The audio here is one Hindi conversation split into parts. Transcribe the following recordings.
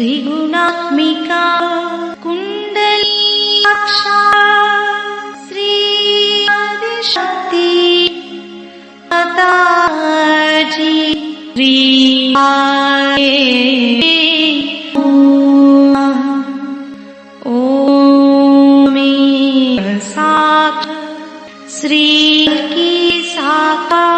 त्रिगुणात्मिका कुंडलीकाक्षा श्री आदिशक्ति माताजी श्री ओम साक्षात् श्री की साकार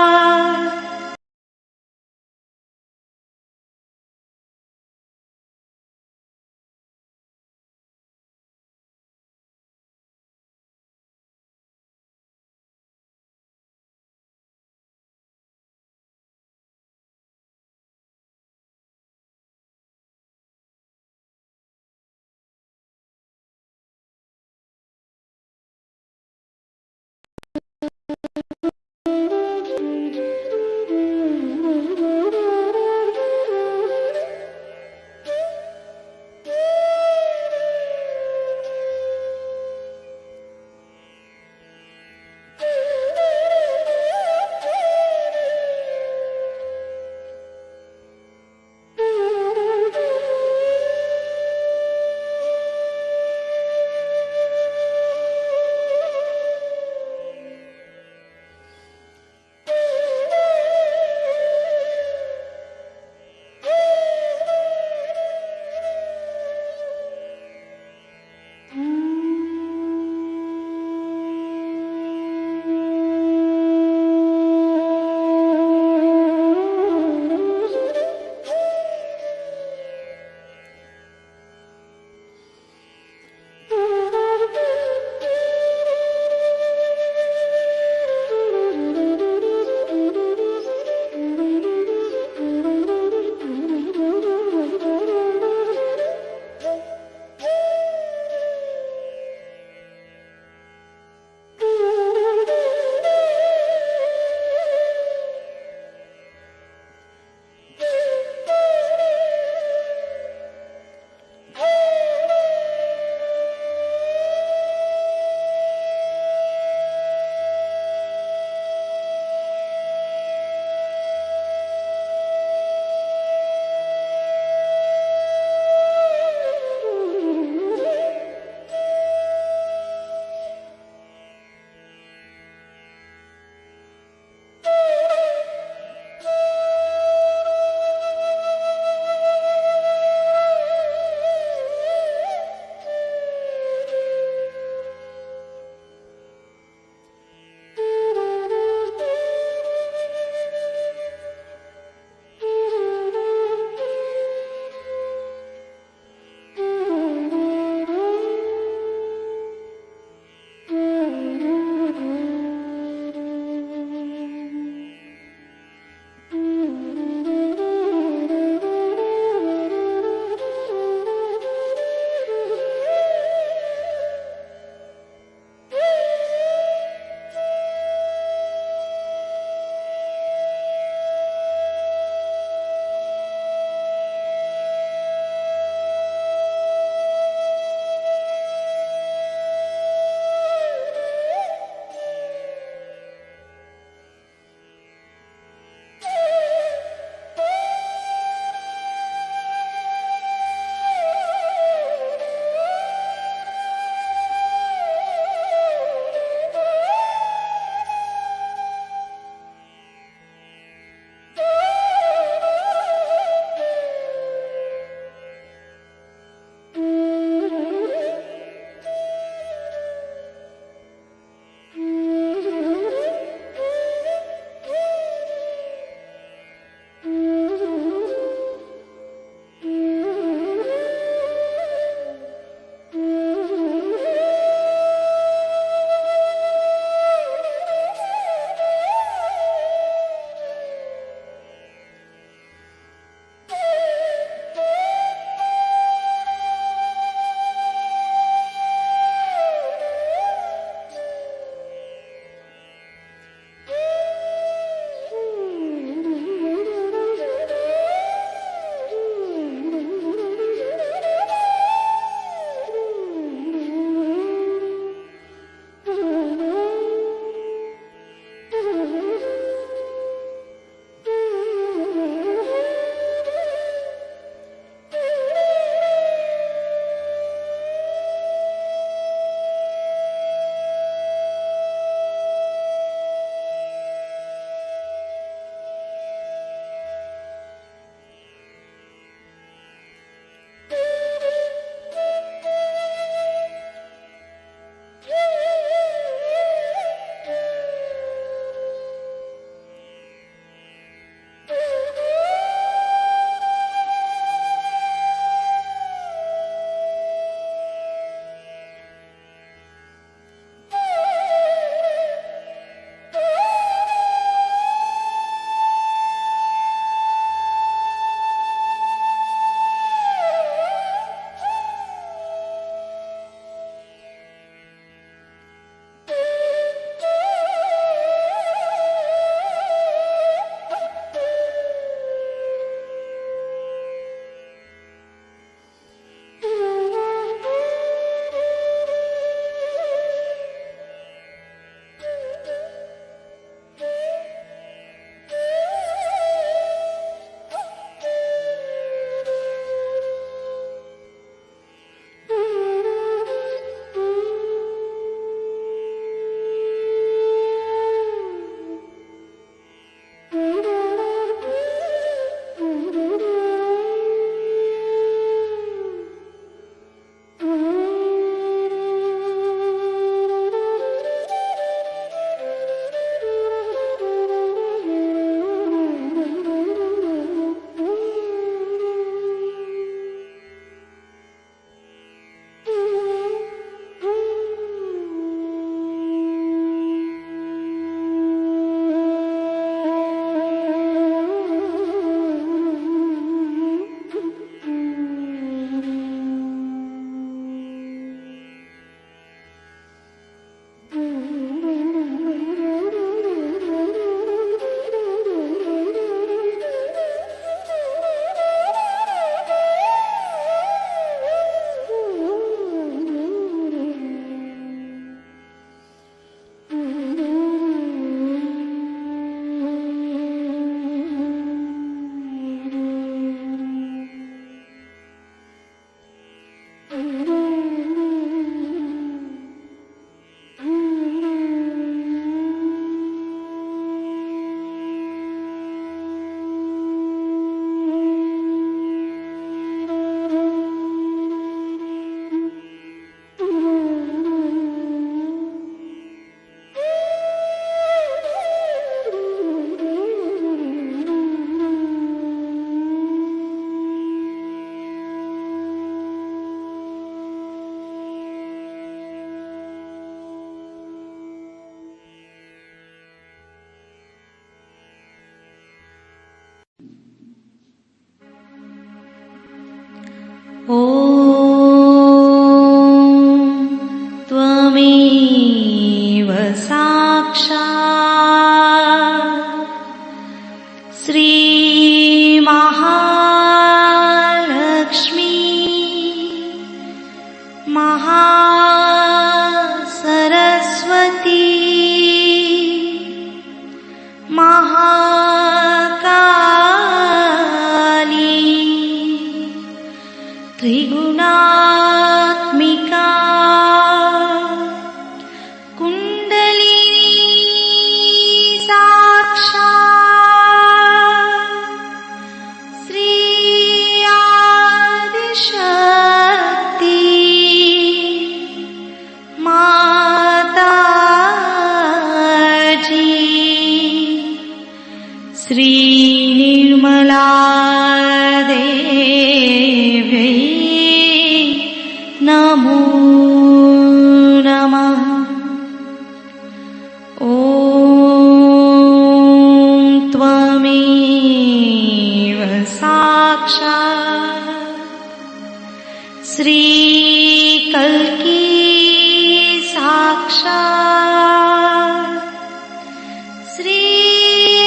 ॐ त्वमेव साक्षात् श्रीमहालक्ष्मी महासरस्वती महाकाली त्रिगुणात्मिका कुण्डलिनी साक्षात् श्री आदिशक्ति माताजी श्री निर्मला देवी नमो नमः। ॐ त्वमेव साक्षात् श्रीकल्की साक्षात् श्री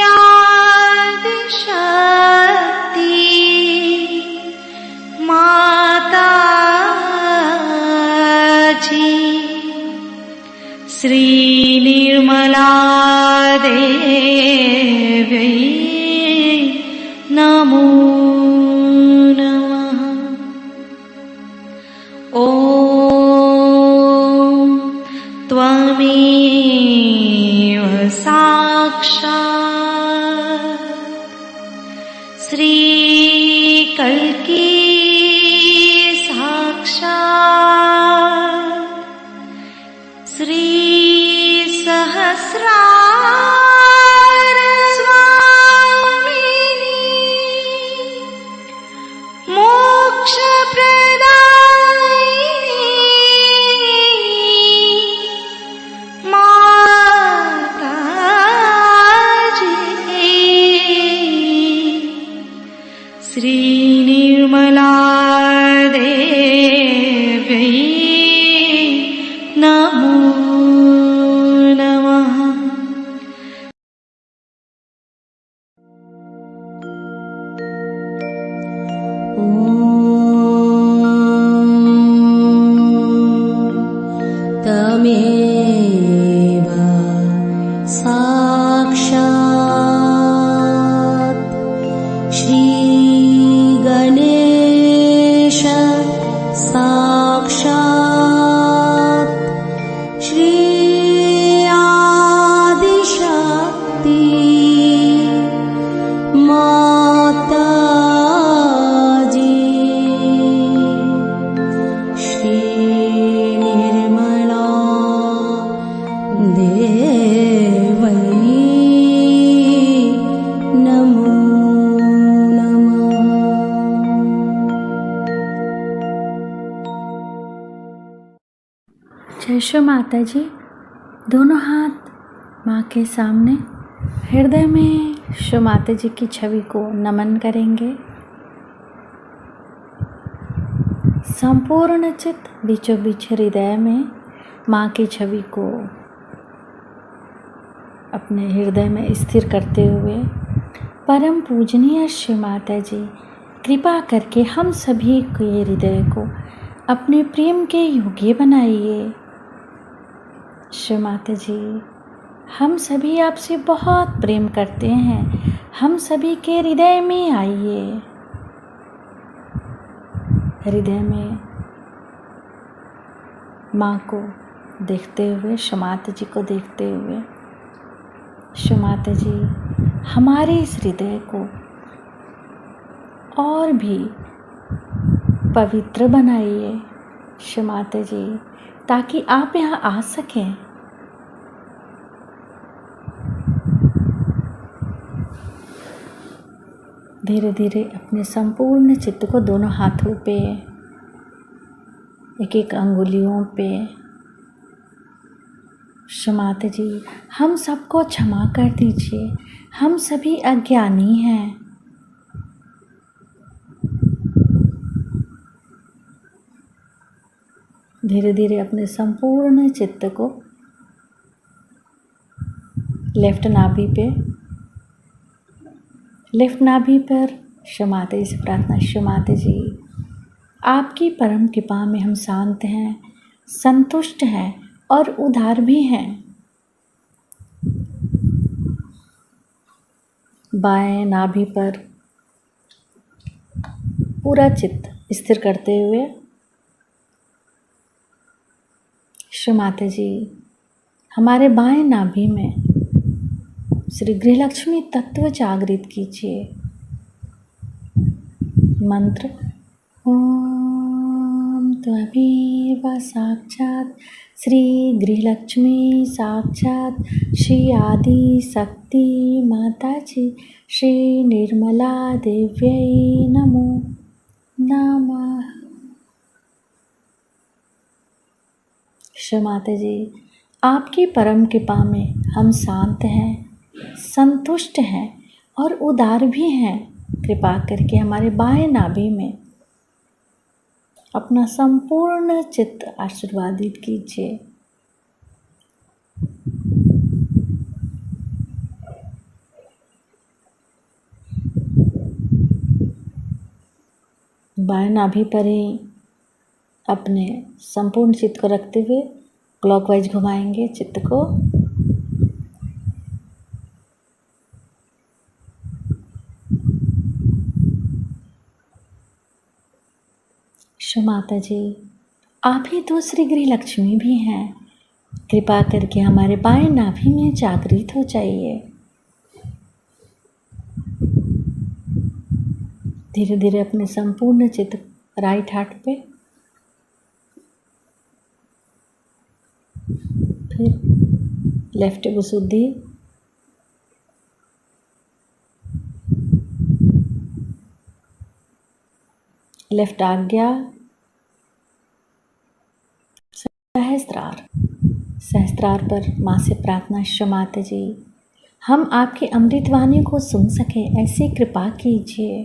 आदिशक्ति माताजी श्री निर्मला देवी नमो नमः। ॐ त्वमेव साक्षात् श्रीकल्की साक्षात् श्री सहस्रार स्वामिनी मोक्षप्रदायिनी माताजी श्री निर्मला देवी नमो नमः। तमेव साक्षात् श्रीगणेश साक्षात् श्री आदिशक्ति माताजी श्री निर्मला देवी नमो नमः। जय श्री माता जी। दोनों हाथ माँ के सामने हृदय में श्री माता जी की छवि को नमन करेंगे। संपूर्ण चित्त बीचों बीच हृदय में माँ की छवि को अपने हृदय में स्थिर करते हुए परम पूजनीय श्री माता जी कृपा करके हम सभी के हृदय को अपने प्रेम के योग्य बनाइए। श्री माता जी हम सभी आपसे बहुत प्रेम करते हैं, हम सभी के हृदय में आइए। हृदय में माँ को देखते हुए, शमाता जी को देखते हुए, शमाता जी हमारे इस हृदय को और भी पवित्र बनाइए शमाता जी, ताकि आप यहाँ आ सकें। धीरे धीरे अपने संपूर्ण चित्त को दोनों हाथों पे, एक एक अंगुलियों पे, शमाता जी हम सबको क्षमा कर दीजिए, हम सभी अज्ञानी हैं। धीरे धीरे अपने संपूर्ण चित्त को लेफ्ट नाभि पर शमाता जी से प्रार्थना। शमाता जी आपकी परम कृपा में हम शांत हैं, संतुष्ट हैं और उदार भी हैं। बाएं नाभि पर पूरा चित्त स्थिर करते हुए शमाता जी हमारे बाएं नाभि में श्री गृहलक्ष्मी तत्व जागृत कीजिए। मंत्र ओम त्वमेव साक्षात् श्री गृहलक्ष्मी साक्षात् श्री आदि शक्ति माता जी श्री निर्मला देव्यै नमो नमः। शमाता जी आपकी परम कृपा में हम शांत हैं, संतुष्ट हैं और उदार भी हैं। कृपा करके हमारे बाएं नाभि में अपना संपूर्ण चित्त आशीर्वादित कीजिए। बाएं नाभि पर ही अपने संपूर्ण चित्त को रखते हुए क्लॉकवाइज घुमाएंगे चित्त को। शमाता जी आप ही दूसरी गृह लक्ष्मी भी हैं, कृपा करके हमारे बाएं नाभि में जागृत हो जाइए। धीरे धीरे अपने संपूर्ण चित्त राइट हार्ट पे, फिर लेफ्ट गुसुद्धि, लेफ्ट आज्ञा, सहस्त्रार पर माँ से प्रार्थना। शमाता जी हम आपकी अमृतवाणी को सुन सके ऐसी कृपा कीजिए।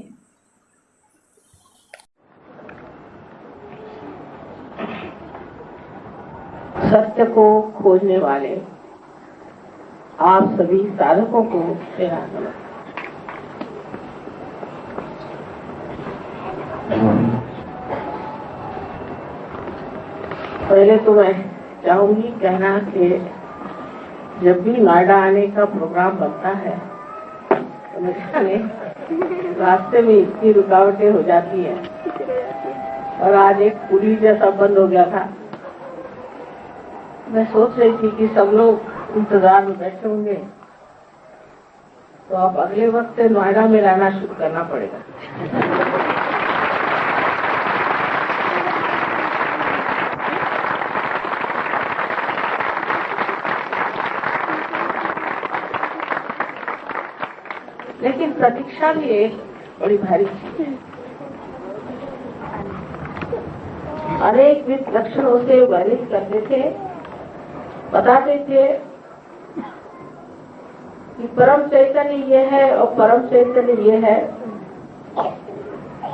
सत्य को खोजने वाले आप सभी साधकों को मेरा नमस्कार। पहले तो मैं चाहूंगी कहना कि जब भी नोएडा आने का प्रोग्राम बनता है तो मुझे रास्ते में इतनी रुकावटें हो जाती है, और आज एक पुली जैसा बंद हो गया था। मैं सोच रही थी कि सब लोग इंतजार में बैठे होंगे, तो अब अगले वक्त से नोएडा में रहना शुरू करना पड़ेगा। लेकिन प्रतीक्षा भी एक बड़ी भारी चीज है। अनेक लक्षणों से वर्णित करते थे, बताते थे कि परम चैतन्य ये है और परम चैतन्य ये है।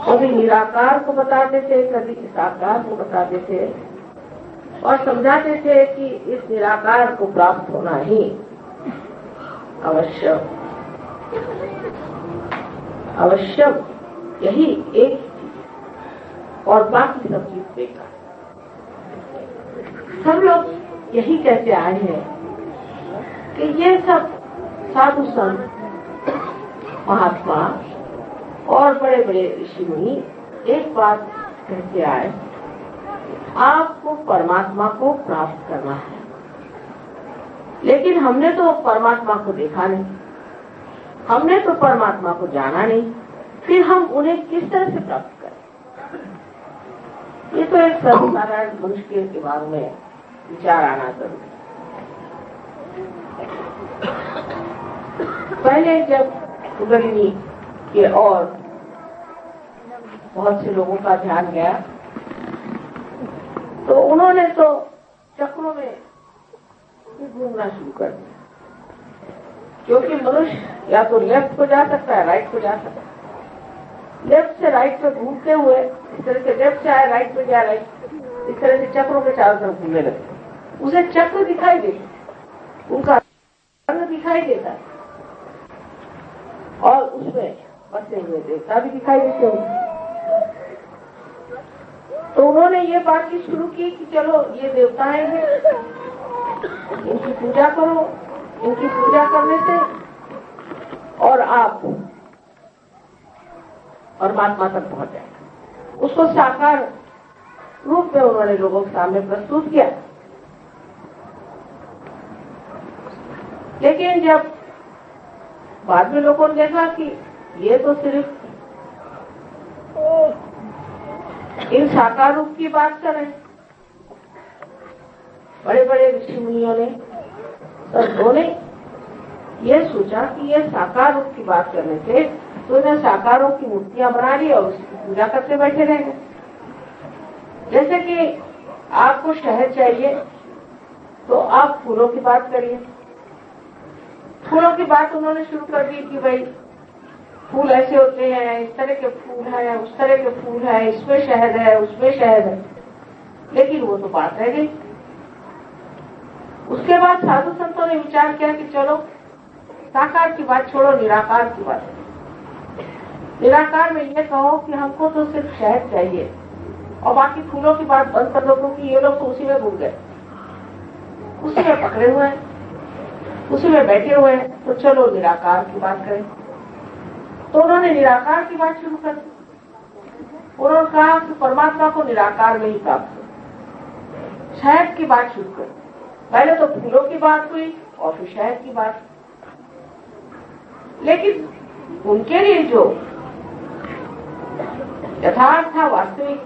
कभी निराकार को बताते थे, कभी साकार को बताते थे, और समझाते थे कि इस निराकार को प्राप्त होना ही आवश्यक यही एक चीज, और बाकी सब चीज बेकार। सब लोग यही कहते आए हैं कि ये सब साधु संत, महात्मा और बड़े बड़े ऋषि मुनि एक बात कहते आए आपको परमात्मा को प्राप्त करना है। लेकिन हमने तो परमात्मा को देखा नहीं, हमने तो परमात्मा को जाना नहीं, फिर हम उन्हें किस तरह से प्राप्त करें? ये तो एक सर्वसाधारण मनुष्य के दिमाग में विचार आना जरूरी है। पहले जब कुंडलिनी के और बहुत से लोगों का ध्यान गया तो उन्होंने तो चक्रों में घूमना शुरू कर दिया, क्योंकि मनुष्य या तो लेफ्ट को जा सकता है, राइट को जा सकता है। लेफ्ट से राइट पे घूमते हुए इस तरह से लेफ्ट से आए, राइट पे गया, राइट, इस तरह से चक्रों के चारों तरफ घूमने लगते। उसे चक्र दिखाई देते, उनका रंग दिखाई देता है और उसमें बसे हुए देवता भी दिखाई देते हैं। तो उन्होंने ये बातचीत शुरू की कि चलो ये देवताएं हैं, इनकी पूजा करो, इनकी पूजा करने से और आप परमात्मा तक पहुंच जाए। उसको साकार रूप में उन्होंने लोगों के सामने प्रस्तुत किया। लेकिन जब बाद में लोगों ने देखा कि ये तो सिर्फ इन साकार रूप की बात कर रहे हैं, बड़े बड़े ऋषि मुनियों ने, संतों ने ये सोचा कि ये साकार रूप की बात करने से तो इन्हें साकारों की मूर्तियां बना ली और उसकी पूजा करते बैठे रहेंगे। जैसे कि आपको शहद चाहिए तो आप फूलों की बात करिए। फूलों की बात उन्होंने शुरू कर दी कि भाई फूल ऐसे होते हैं, इस तरह के फूल है, उस तरह के फूल है, इसमें शहद है, उसमें शहद है। लेकिन वो तो बात रह गई। उसके बाद साधु संतों ने विचार किया कि चलो साकार की बात छोड़ो, निराकार की बात। निराकार में ये कहो कि हमको तो सिर्फ शहद चाहिए और बाकी फूलों की बात बंद कर दो, क्योंकि ये लोग तो उसी में भूल गए, उसी में पकड़े हुए हैं, उसी में बैठे हुए हैं। तो चलो निराकार की बात करें। तो उन्होंने निराकार की बात शुरू कर दी। उन्होंने कहा कि परमात्मा को निराकार में ही प्राप्त हो। शहद की बात शुरू कर दी। पहले तो फूलों की बात हुई और फिर शहद की बात। लेकिन उनके लिए जो यथार्थ था, वास्तविक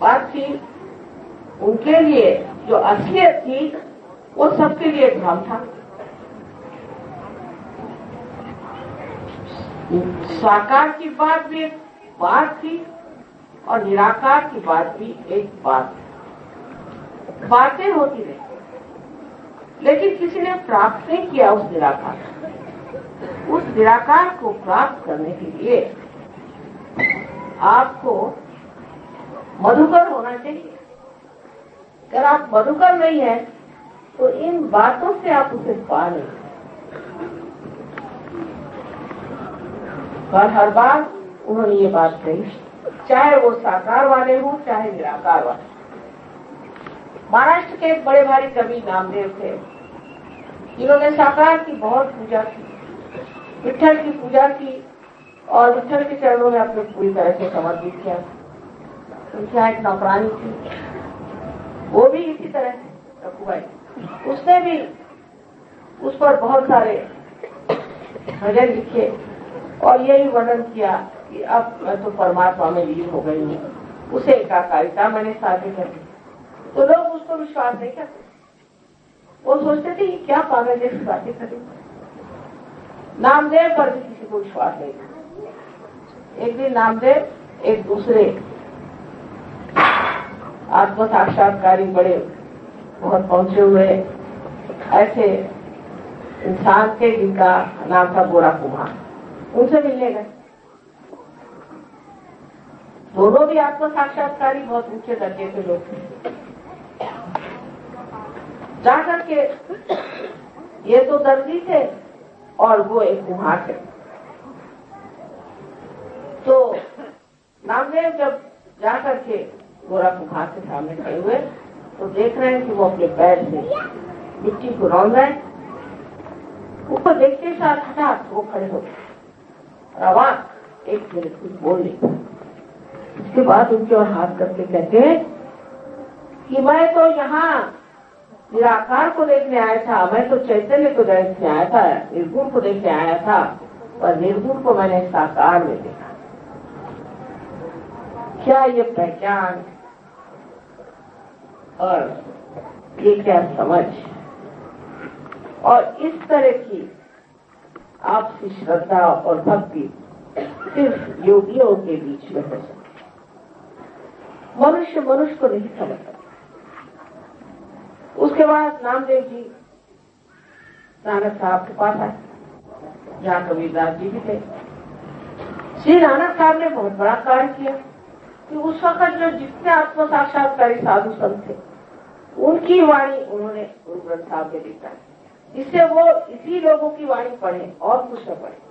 बात थी, उनके लिए जो असलियत थी, वो सबके लिए भ्रम था। साकार की बात भी एक बात थी और निराकार की बात भी एक बात थी। बातें होती रही, लेकिन किसी ने प्राप्त नहीं किया उस निराकार। उस निराकार को प्राप्त करने के लिए आपको मधुकर होना चाहिए। अगर आप मधुकर नहीं है तो इन बातों से आप उसे पा नहीं। पर हर बार उन्होंने ये बात कही, चाहे वो साकार वाले हों चाहे निराकार वाले। महाराष्ट्र के एक बड़े भारी कवि नामदेव थे, जिन्होंने साकार की बहुत पूजा की, विठ्ठल की पूजा की और विठ्ठल के चरणों में अपने पूरी तरह से समर्पित किया। उनकी एक नौकरानी थी, वो भी इसी तरह से रखुबाई, उसने भी उस पर बहुत सारे भजन लिखे और यही वर्णन किया कि अब मैं तो परमात्मा में लीन हो गई हूँ। उसे एकाकारिता मैंने साधे कर दी। तो लोग उसको विश्वास नहीं करते, वो सोचते थे कि क्या पागल जैसी बातें करें। नामदेव पर भी किसी को विश्वास नहीं था। एक दिन नामदेव एक दूसरे आत्म साक्षात्कारी बड़े बहुत पहुंचे हुए ऐसे इंसान थे जिनका नाम था गोरा कुमार, उनसे मिलने गए। दोनों भी आत्म साक्षात्कारी बहुत ऊंचे दर्जे के लोग थे। जाकर के ये तो दर्जी थे और वो एक कुम्हार थे। तो नामदेव जब जाकर के गोरा कुम्हार के सामने खड़े हुए तो देख रहे हैं कि वो अपने पैर से मिट्टी को रौंद रहे हैं। ऊपर देखते साथ हठात वो खड़े हो गए। आवाज एक मिनट कुछ बोल नहीं। उसके बाद उनके और हाथ करके कहते हैं कि मैं तो यहाँ निराकार को देखने आया था, मैं तो चैतन्य को देखने आया था, निर्गुण को देखने आया था, पर निर्गुण को मैंने साकार में देखा। क्या ये पहचान और ये क्या समझ और इस तरह की आपसी श्रद्धा और भक्ति सिर्फ योगियों के बीच में हो सकती। मनुष्य मनुष्य को नहीं समझ सकता। उसके बाद नामदेव जी नानक साहब के पास आए, जहाँ कबीरदास जी भी थे। श्री नानक साहब ने बहुत बड़ा कार्य किया कि उस वक्त जो जितने आत्म साक्षात्कारी साधु संत थे, उनकी वाणी उन्होंने गुरु ग्रंथ साहब में लिखा, जिससे वो इसी लोगों की वाणी पढ़े और कुछ न पढ़े।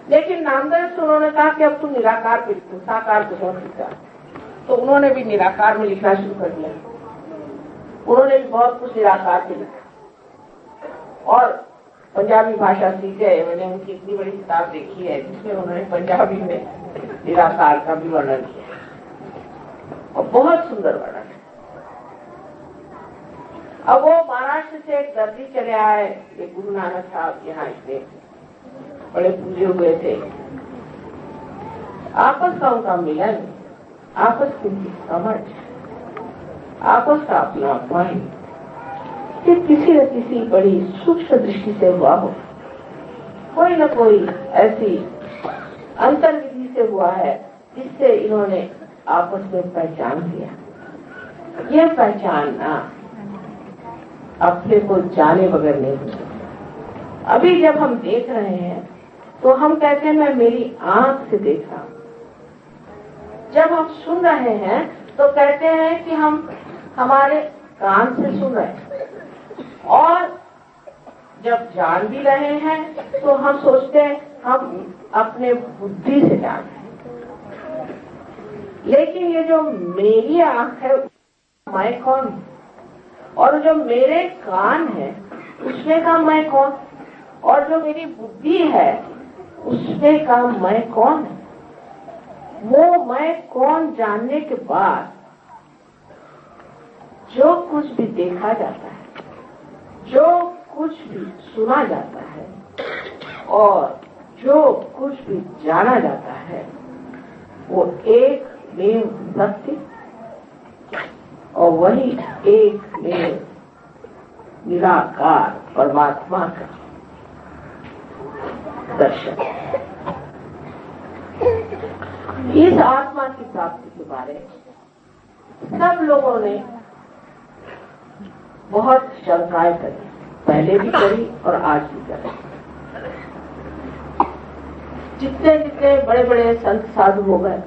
लेकिन नामदेव से उन्होंने कहा कि अब तुम निराकार पे लिखो, साकार को बहुत लिखा। तो उन्होंने भी निराकार में लिखना शुरू कर दिया। उन्होंने भी बहुत कुछ निराकार पे लिखा और पंजाबी भाषा सीखे। मैंने उनकी इतनी बड़ी किताब देखी है जिसमें उन्होंने पंजाबी में निराकार का भी वर्णन किया और बहुत सुंदर वर्णन है। अब वो महाराष्ट्र से एक दर्जी चले आए, ये गुरु नानक साहब यहाँ इतने बड़े पूजे हुए थे। आपस का उनका मिलन, आपस की उनकी समझ, आपस का अपनापन किसी न किसी बड़ी सूक्ष्म दृष्टि से हुआ हो। कोई न कोई ऐसी अंतर्विधि से हुआ है जिससे इन्होंने आपस में पहचान लिया। यह पहचानना अपने को जाने बगैर नहीं होता। अभी जब हम देख रहे हैं तो हम कहते हैं मैं मेरी आंख से देख रहा हूं। जब हम सुन रहे हैं तो कहते हैं कि हम हमारे कान से सुन रहे हैं। और जब जान भी रहे हैं तो हम सोचते हैं हम अपने बुद्धि से जान रहे हैं। लेकिन ये जो मेरी आंख है, मैं कौन हूं? और जो मेरे कान है उसमें का मैं कौन? और जो मेरी बुद्धि है उसमें का मैं कौन है? वो मैं कौन जानने के बाद जो कुछ भी देखा जाता है, जो कुछ भी सुना जाता है और जो कुछ भी जाना जाता है, वो एक मेव सत्य और वही एक मेव निराकार परमात्मा का दर्शन। इस आत्मा की प्राप्ति के बारे में सब लोगों ने बहुत शंकाएं करी, पहले भी करी और आज भी करी। जितने जितने बड़े बड़े संत साधु हो गए,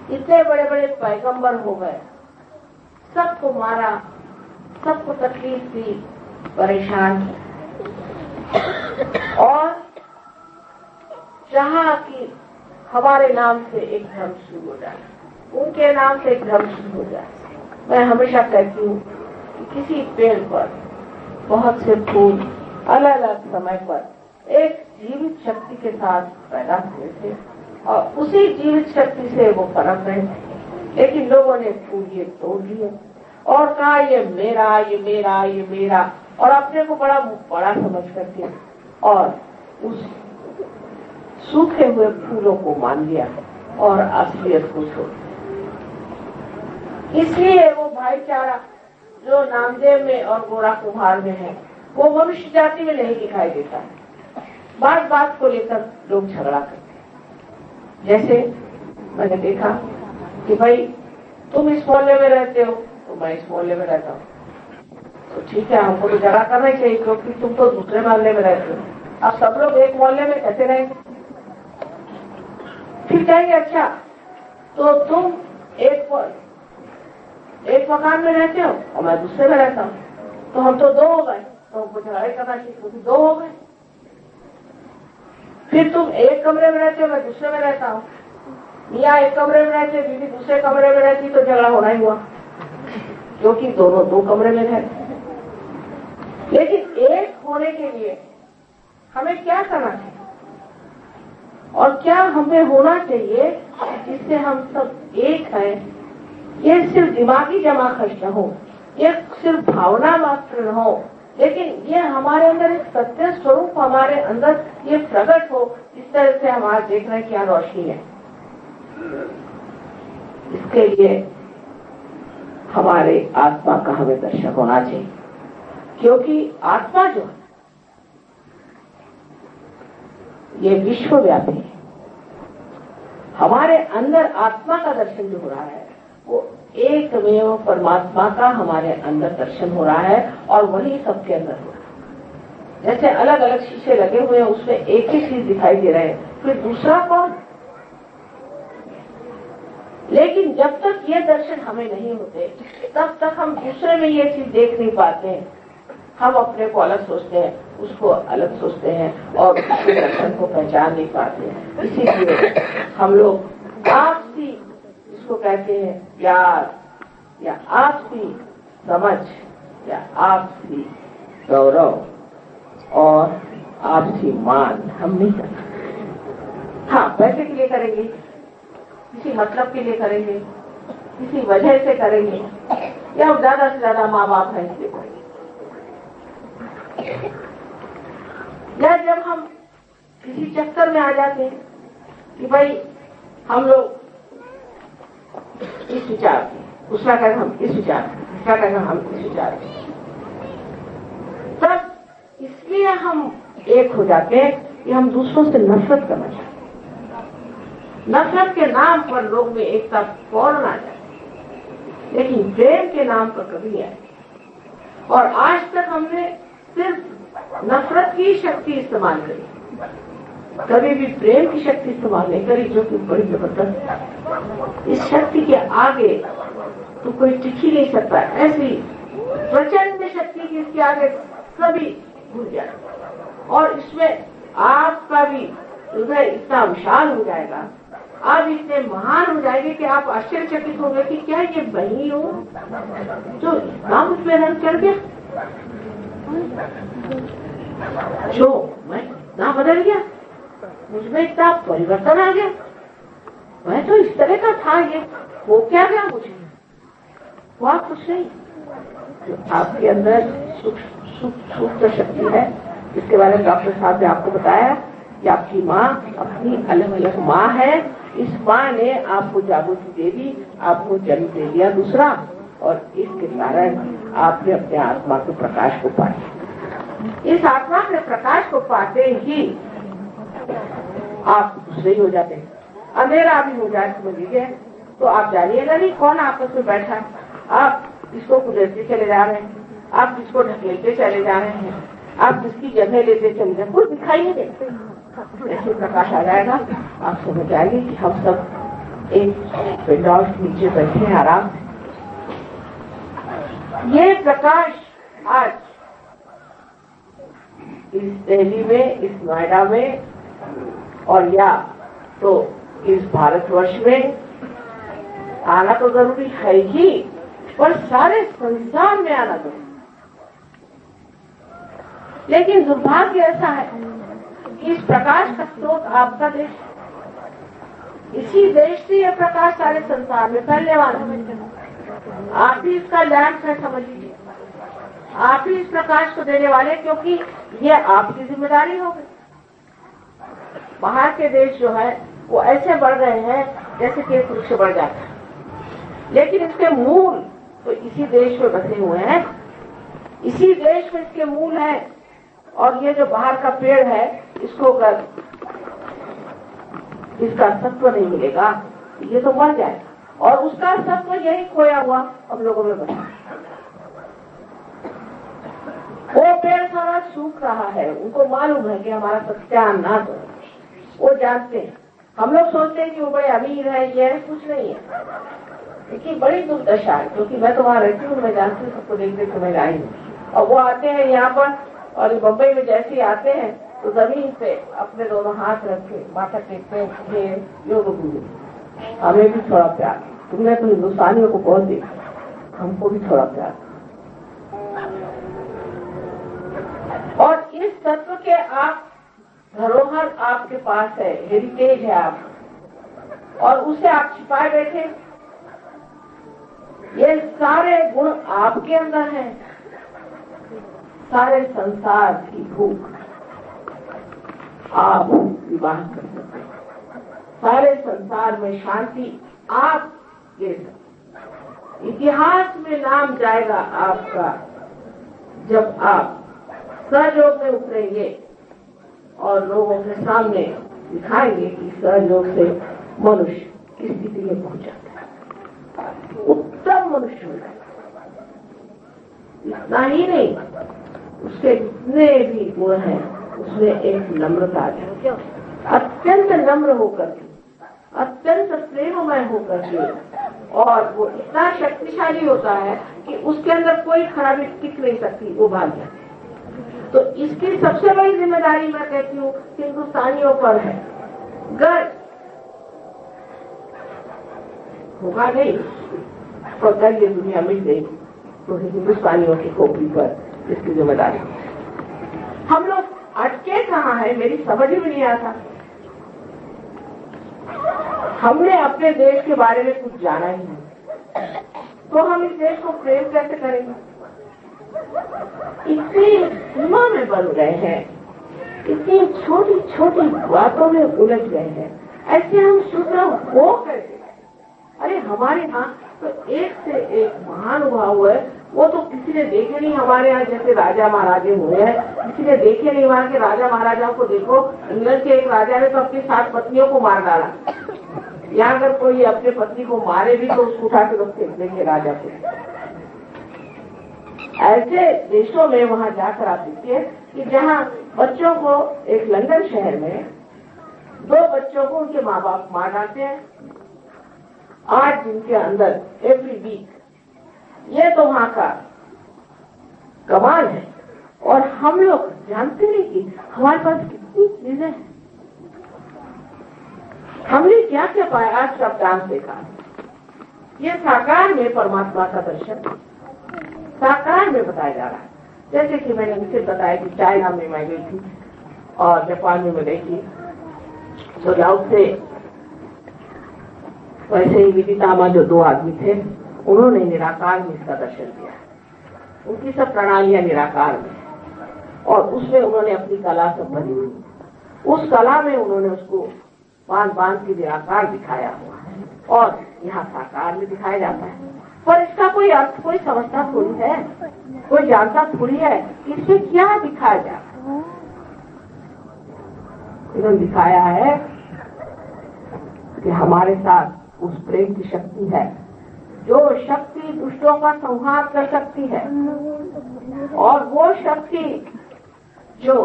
इतने बड़े बड़े पैगंबर हो गए, सबको मारा, सबको तकलीफ दी, परेशान किया और चाहा कि हमारे नाम से एक धर्म शुरू हो जाए, उनके नाम से एक धर्म शुरू हो जाए। मैं हमेशा कहती हूँ कि किसी पेड़ पर बहुत से फूल अलग अलग समय पर एक जीवित शक्ति के साथ पैदा हुए थे और उसी जीवित शक्ति से वो पनप रहे थे। लेकिन लोगों ने फूल ये तोड़ लिए और कहा ये मेरा, ये मेरा, ये मेरा, और अपने को बड़ा बड़ा समझ करके और उस सूखे हुए फूलों को मान लिया और असलियत को छोड़ दिया। इसलिए वो भाईचारा जो नामदेव में और गोरा कुम्हार में है, वो मनुष्य जाति में नहीं दिखाई देता है। बात बात को लेकर लोग झगड़ा करते हैं। जैसे मैंने देखा कि भाई तुम इस मोहल्ले में रहते हो तो मैं इस मोहल्ले में रहता हूँ, तो ठीक है, हमको तो झगड़ा करना ही चाहिए क्योंकि तुम तो दूसरे मोहल्ले में रहते हो। अब सब लोग एक मोहल्ले में कैसे रहेंगे? फिर कहेंगे अच्छा तो तुम एक मकान में रहते हो और मैं दूसरे में रहता हूँ, तो हम तो दो हो गए, तो हमको झगड़ा करना चाहिए क्योंकि दो हो गए। फिर तुम एक कमरे में रहते हो, मैं दूसरे में रहता हूँ, मियाँ एक कमरे में रहते, बीवी दूसरे कमरे में रहती, तो झगड़ा होना ही हुआ क्योंकि दोनों दो कमरे में रहते। लेकिन एक होने के लिए हमें क्या करना चाहिए और क्या हमें होना चाहिए जिससे हम सब एक हैं ये सिर्फ दिमागी जमा खर्च न हो, ये सिर्फ भावना मात्र न हो, लेकिन ये हमारे अंदर एक सत्य स्वरूप हमारे अंदर ये प्रकट हो, इस तरह से हम आज देख रहे हैं क्या रोशनी है। इसके लिए हमारे आत्मा का हमें दर्शन होना चाहिए, क्योंकि आत्मा जो है ये विश्वव्यापी है। हमारे अंदर आत्मा का दर्शन जो हो रहा है वो एकमेव परमात्मा का हमारे अंदर दर्शन हो रहा है, और वही सबके अंदर हो रहा है। जैसे अलग अलग शीशे लगे हुए हैं, उसमें एक ही चीज दिखाई दे रहे हैं, फिर दूसरा कौन? लेकिन जब तक ये दर्शन हमें नहीं होते तब तक हम दूसरे में ये चीज देख नहीं पाते। हम अपने को अलग सोचते हैं, उसको अलग सोचते हैं और उसके दर्शन को पहचान नहीं पाते। इसीलिए हम लोग आपसी, इसको कहते हैं प्यार या आपसी समझ या आपसी गौरव और आपसी मान हम नहीं करते। हाँ, पैसे के लिए करेंगे, किसी मतलब के लिए करेंगे, किसी वजह से करेंगे, या ज्यादा से ज्यादा माँ बाप है इसलिए करेंगे, या जब हम किसी चक्कर में आ जाते हैं कि भाई हम लोग इस विचार के, दूसरा कहेगा हम इस विचार के, दूसरा कहेगा हम इस विचार के, तब इसलिए हम एक हो जाते हैं कि हम दूसरों से नफरत करना चाहते हैं। नफरत के नाम पर लोग में एकता फौरन आ जाती है, लेकिन प्रेम के नाम पर कभी नहीं आए। और आज तक हमने सिर्फ नफरत की शक्ति इस्तेमाल करी, कभी भी प्रेम की शक्ति इस्तेमाल नहीं करी, जो कि बड़ी जबरदस्त है। इस शक्ति के आगे तो कोई टिक ही नहीं सकता। ऐसी प्रचंड शक्ति की इसके आगे कभी भूल जाए, और इसमें आपका भी हृदय इतना विशाल हो जाएगा, आप इतने महान हो जाएंगे कि आप आश्चर्यचकित होंगे कि क्या ये वही हो जो इतना मुझ में रंग चढ़ गया, जो मैं इतना बदल गया, मुझमें इतना परिवर्तन आ गया। मैं तो इस तरह का था, ये हो क्या गया मुझे? हुआ कुछ नहीं। जो आपके अंदर सूक्ष्म शक्ति है, जिसके बारे में डॉक्टर साहब ने आपको बताया कि आपकी माँ अपनी अलग अलग माँ है। इस माँ ने आपको जागृति दे दी, आपको जन्म दे दिया दूसरा, और इसके कारण आपने अपने आत्मा के प्रकाश को पाया। इस आत्मा के प्रकाश को पाते ही आप दूसरे ही हो जाते हैं। अंधेरा भी हो जाए समझ लीजिए, तो आप जानिएगा नहीं कौन आपस में बैठा है। आप जिसको कुदरती चले जा रहे हैं, आप जिसको ढकेलते चले जा रहे हैं, आप जिसकी जगह लेते चले जाए, कोई दिखाई नहीं देता। ऐसे प्रकाश आ जाएगा, आप समझ जाएंगे कि हम सब एक विंडो के नीचे बैठे हैं आराम से। ये प्रकाश आज इस दिल्ली में, इस नोएडा में, और या तो इस भारतवर्ष में आना तो जरूरी है ही, पर सारे संसार में आना जरूरी। लेकिन दुर्भाग्य ऐसा है कि इस प्रकाश का स्रोत आपका देश, इसी देश से यह प्रकाश सारे संसार में फैलने वाला है। आप ही इसका लैंप है, समझ लीजिए। आप ही इस प्रकाश को देने वाले, क्योंकि ये आपकी जिम्मेदारी होगी। बाहर के देश जो है वो ऐसे बढ़ रहे हैं जैसे कि एक वृक्ष बढ़ जाता है, लेकिन इसके मूल तो इसी देश में बसे हुए हैं, इसी देश में इसके मूल है। और ये जो बाहर का पेड़ है, इसको अगर इसका सत्व नहीं मिलेगा ये तो मर जाएगा, और उसका सत्व यही खोया हुआ हम लोगों में बचा। वो पेड़ सारा सूख रहा है, उनको मालूम है कि हमारा सत्यानाश हो, वो जानते हैं। हम लोग सोचते हैं कि वो बड़े अमीर है, ये कुछ नहीं है। लेकिन बड़ी दुर्दशा है, क्योंकि मैं तो वहां रहती हूँ, मैं जानती हूँ, सबको देख देख मैं आई हूँ। और वो आते हैं यहाँ पर, और बम्बई में जैसे ही आते हैं तो जमीन पे अपने दोनों हाथ रख के माथा टेकते हैं, योग गुरु हमें भी थोड़ा प्यार। तुमने तो हिंदुस्तानियों को बहुत देखा, हमको भी थोड़ा प्यार। और इस तत्व के आप धरोहर आपके पास है, हेरिटेज है आप, और उसे आप छिपाए बैठे। सारे गुण आपके अंदर हैं। सारे संसार की भूख आप विवाह कर सकते हैं। सारे संसार में शांति आप दे सकते। इतिहास में नाम जाएगा आपका जब आप सहयोग में उतरेंगे और लोगों के सामने दिखाएंगे कि सहयोग से मनुष्य किस स्थिति में पहुंचा है, उत्तम मनुष्य हो जाएगा। इतना ही नहीं, उसके जितने भी गुण हैं उसमें एक नम्रता है। अत्यंत नम्र होकर के, अत्यंत प्रेममय होकर के, और वो इतना शक्तिशाली होता है कि उसके अंदर कोई खराबी टिक नहीं सकती, वो भाग जाती है। तो इसकी सबसे बड़ी जिम्मेदारी मैं कहती हूँ हिंदुस्तानियों पर है। गर्व होगा नहीं तो कल ये दुनिया मिल गई तो हिंदुस्तानियों की खोपड़ी पर इसकी जिम्मेदारी। हम लोग अटके कहाँ है, मेरी समझ में नहीं आता। हमने अपने देश के बारे में कुछ जाना ही नहीं, तो हम इस देश को प्रेम कैसे करेंगे? इतनी सीमा में बन गए हैं, इतनी छोटी छोटी बातों में उलझ गए हैं, ऐसे हम शुद्ध हो कैसे? अरे हमारे यहाँ तो एक से एक महानुभाव है, वो तो किसी ने देखे नहीं। हमारे यहाँ जैसे राजा महाराजे हुए हैं, किसी ने देखे नहीं। वहाँ के राजा महाराजाओं को देखो, इंग्लैंड के एक राजा ने तो अपनी 7 पत्नियों को मार डाला। यहाँ अगर कोई अपने पत्नी को मारे भी तो उसको उठा के लोग फेंक देंगे राजा को। ऐसे देशों में वहाँ जाकर आप देखिए कि जहाँ बच्चों को, एक लंदन शहर में 2 बच्चों को उनके माँ बाप मार डालते हैं 8 दिन के अंदर, एवरी वीक। ये तो वहाँ का कमाल है। और हम लोग जानते नहीं कि हमारे पास कितनी चीजें हैं। हमने क्या क्या पाया? आज का डांस देखा, ये साकार में परमात्मा का दर्शन साकार में बताया जा रहा है। जैसे कि मैंने उनसे बताया कि चाइना में मैं गई थी और जापान में मैं गई थी, तो लाओस से वैसे ही विदितामा जो 2 आदमी थे, उन्होंने निराकार में इसका दर्शन किया। उनकी सब प्रणालियां निराकार में, और उसमें उन्होंने अपनी कला सब भरी हुई। उस कला में उन्होंने उसको बांध के निराकार दिखाया हुआ है, और यहाँ साकार में दिखाया जाता है। पर इसका कोई अर्थ कोई समझता थोड़ी है, कोई जानता थोड़ी है इससे क्या दिखाया जाता है। इन्होंने दिखाया है कि हमारे साथ उस प्रेम की शक्ति है, जो शक्ति दुष्टों का संहार कर सकती है, और वो शक्ति जो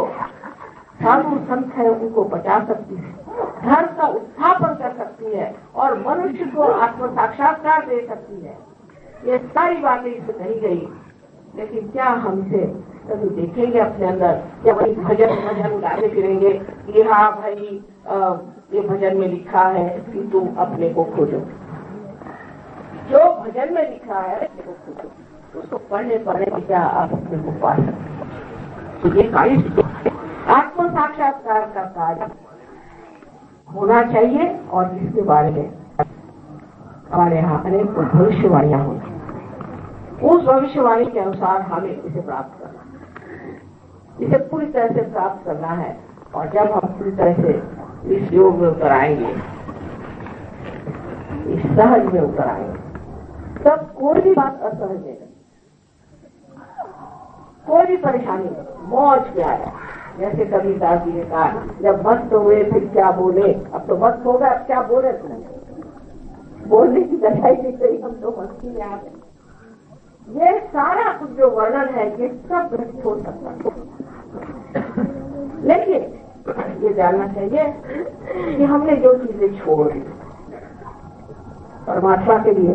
साधु संत है उनको बचा सकती है, धर्म का उत्थापन कर सकती है, और मनुष्य को आत्म साक्षात्कार दे सकती है। ये सारी बातें इससे कही गई, लेकिन क्या हम इसे कभी देखेंगे अपने अंदर? या वही भजन गाते फिरेंगे कि हाँ भाई ये भजन में लिखा है कि तुम अपने को खोजो। जो भजन में लिखा है अपने को खोजो, उसको पढ़ने के क्या आप अपने को पा सकते। तो ये कार्य आत्म साक्षात्कार का कार्य होना चाहिए, और इसके बारे में हमारे यहाँ अनेक भविष्यवाणियां होंगी। उस भविष्यवाणी के अनुसार हमें इसे प्राप्त करना है, इसे पूरी तरह से प्राप्त करना है। और जब हम पूरी तरह से इस योग में उतर आएंगे, इस सहज में उतर आएंगे, तब कोई भी बात असहज नहीं, कोई भी परेशानी नहीं, मौज में आया। जैसे कबीरदास जी ने कहा, जब मस्त हुए फिर क्या बोले, अब तो मस्त हो गए, अब क्या बोले? बोलने की दशाई नहीं सही, हम तो मस्ती में आ गए। ये सारा कुछ जो वर्णन है ये सब भ्रष्ट हो सकता है, लेकिन ये जानना चाहिए कि हमने जो चीजें छोड़ दी परमात्मा के लिए,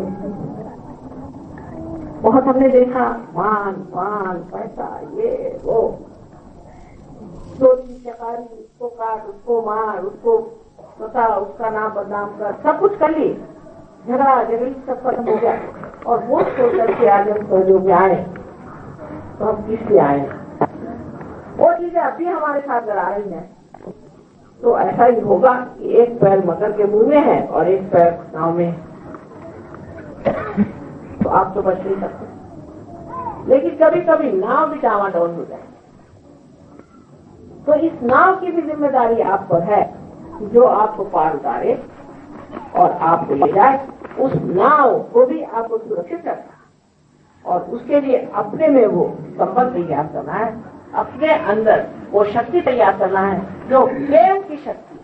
बहुत हमने देखा, मान पान पैसा ये वो, चोरी चकारी, उसको काट, उसको मार, उसको बता, उसका नाम बदनाम कर, सब कुछ कर ली, झगड़ा झगड़ी सब खत्म हो गया। और वो सोच करके आज हम सहयोग में आए, तो हम किस लिए आए? वो चीजें अभी हमारे साथ लड़ा रही है। तो ऐसा ही होगा कि एक पैर मकर के मुंह में है और एक पैर नाव में। तो आप तो बच नहीं सकते। लेकिन कभी कभी नाव भी डावाडोल हो जाए तो इस नाव की भी जिम्मेदारी आप पर है कि जो आपको पार उतारे और आपको ले जाए, उस नाव को भी आपको सुरक्षित करना और उसके लिए अपने में वो संबंध तैयार करना है, अपने अंदर वो शक्ति तैयार करना है जो प्रेम की शक्ति है।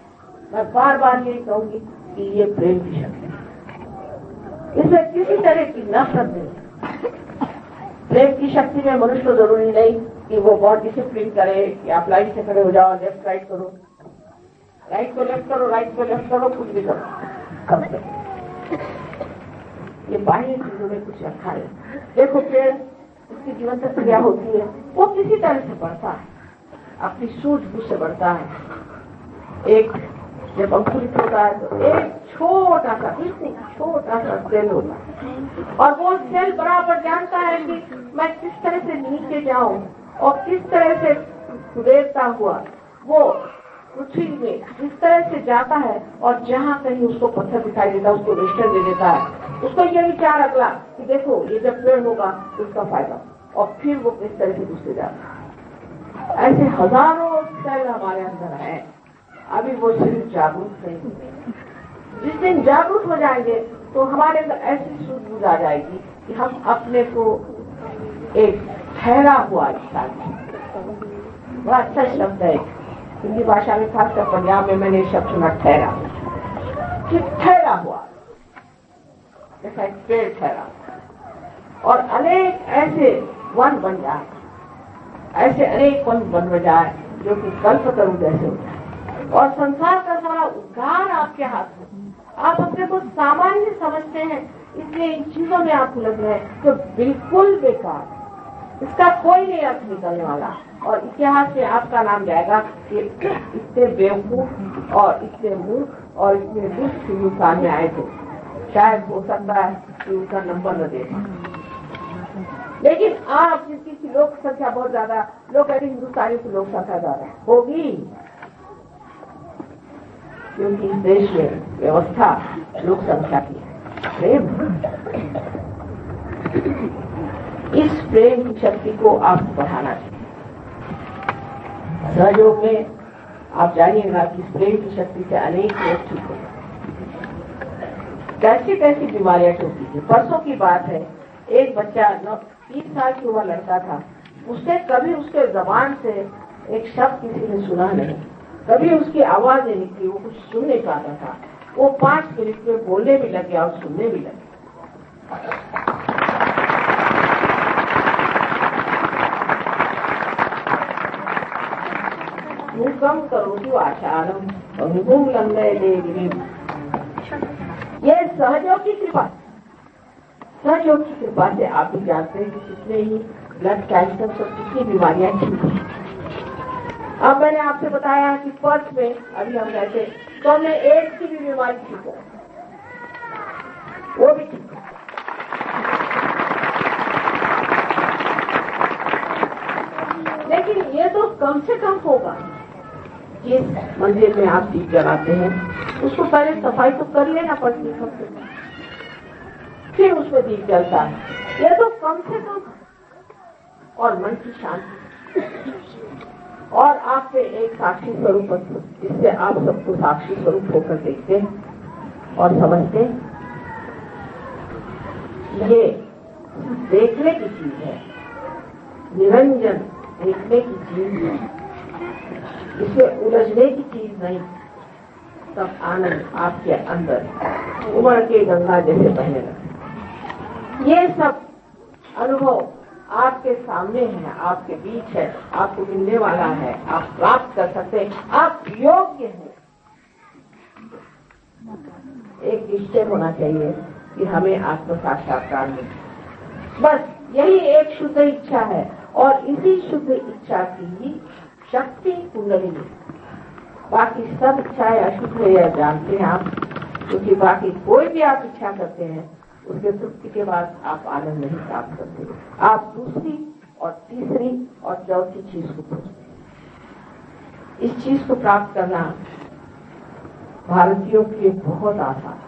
मैं बार बार यही कहूंगी कि ये प्रेम की शक्ति है, इसमें किसी तरह की नफरत नहीं। प्रेम की शक्ति में मनुष्य तो जरूरी नहीं कि वो बहुत डिसिप्लिन करे कि आप लाइन से खड़े हो जाओ, लेफ्ट राइट करो, राइट को लेफ्ट करो, राइट को लेफ्ट करो, कुछ भी करो, कब तक ये बाह्य चीजों में कुछ रखा है। देखो पेड़, उसकी जीवन प्रक्रिया होती है, वो किसी तरह से बढ़ता है, अपनी सूझबूझ से बढ़ता है। एक जब अंकुरित होता है तो एक छोटा सा, बिल्कुल छोटा सा सेल होता है और वो सेल बराबर जानता है कि मैं किस तरह से नीचे जाऊं और किस तरह से सुधरता हुआ वो पृथ्वी में जिस तरह से जाता है और जहाँ कहीं उसको पत्थर दिखाई देता है उसको वेस्टर्न दे देता है। उसको ये विचार अगला कि देखो ये जब पेड़ होगा तो उसका फायदा, और फिर वो किस तरह से दूसरे जाता है। ऐसे हजारों सेल हमारे अंदर है, अभी वो सिर्फ जागरूक नहीं होते। जिस दिन जागरूक हो जाएंगे तो हमारे अंदर ऐसी सूझबूझ आ जाएगी कि हम अपने को एक ठहरा हुआ इंसान, बड़ा अच्छा शब्द है हिंदी भाषा में, खासकर पंजाब में मैंने शब्द सुना ठहरा, कि ठहरा हुआ जैसा एक पेड़ ठहरा, और अनेक ऐसे वन बन जाए, ऐसे अनेक वन बन जाए जो कि कल्पतरु जैसे हो जाए और संसार का सारा उद्धार आपके हाथ में। आप अपने को सामान्य समझते हैं इसलिए इन चीजों में आप उलझ रहे हैं तो बिल्कुल बेकार, इसका कोई नहीं अर्थ निकलने वाला और इतिहास में आपका नाम जाएगा कि इतने बेवकूफ और इतने मूर्ख और इतने दुष्ट हिंदुस्तान में आए थे। शायद हो सकता है कि उनका नंबर न दे, लेकिन आप जिसकी लोक संख्या बहुत ज्यादा, लोग कहते हिंदुस्तानी की लोक संख्या ज्यादा होगी क्योंकि इस देश में व्यवस्था लोक संख्या की है। इस प्रेम की शक्ति को आप बढ़ाना चाहिए। सहयोग में आप जानिएगा कि इस प्रेम की शक्ति से अनेक लोग ठीक होते हैं। कैसी कैसी बीमारियां होती थी। परसों की बात है, एक बच्चा 3 साल की हुआ लड़का था, उसने कभी उसके जबान से एक शब्द किसी ने सुना नहीं, कभी उसकी आवाज नहीं निकली, वो कुछ सुन नहीं पाता था। वो 5 मिनट में बोलने भी लग गया और सुनने भी लग गया। मुकम करोति वाचालम बहुगुम लंबे देवी। ये सहयोग की कृपा, सहयोग की कृपा से आप भी जानते हैं कि कितने ही ब्लड कैंसर सब कितनी बीमारियां ठीक है। अब मैंने आपसे बताया कि पर्थ में अभी हम रहते तो हमने एड्स की भी बीमारी ठीक है, वो भी ठीक है। लेकिन ये तो कम से कम होगा। जिस मंदिर में आप दीप जलाते हैं उसको पहले सफाई तो कर लेना पड़ती है, फिर उसमें दीप जलता है, ये तो कम से कम। और मन की शांति और आप पे एक साक्षी स्वरूप, जिससे आप सबको साक्षी स्वरूप होकर देखते हैं और समझते हैं। ये देखने की चीज है, निरंजन देखने की चीज है, इसमें उलझने की चीज नहीं। सब आनंद आपके अंदर उमड़ के गंगा जैसे बहने लगे। ये सब अनुभव आपके सामने है, आपके बीच है, आपको मिलने वाला है, आप प्राप्त कर सकते हैं, आप योग्य हैं। एक निश्चय होना चाहिए कि हमें आत्म साक्षात्कार मिले, बस यही एक शुद्ध इच्छा है। और इसी शुद्ध इच्छा की शक्ति कुंडलिनी, बाकी सब इच्छाएं अशुद्ध है यह जानते हैं आप, क्योंकि बाकी कोई भी आप इच्छा करते हैं उसके तृप्ति के बाद आप आनंद नहीं प्राप्त करते, आप दूसरी और तीसरी और चौथी चीज को खोजते। इस चीज को प्राप्त करना भारतीयों के लिए बहुत आसान है।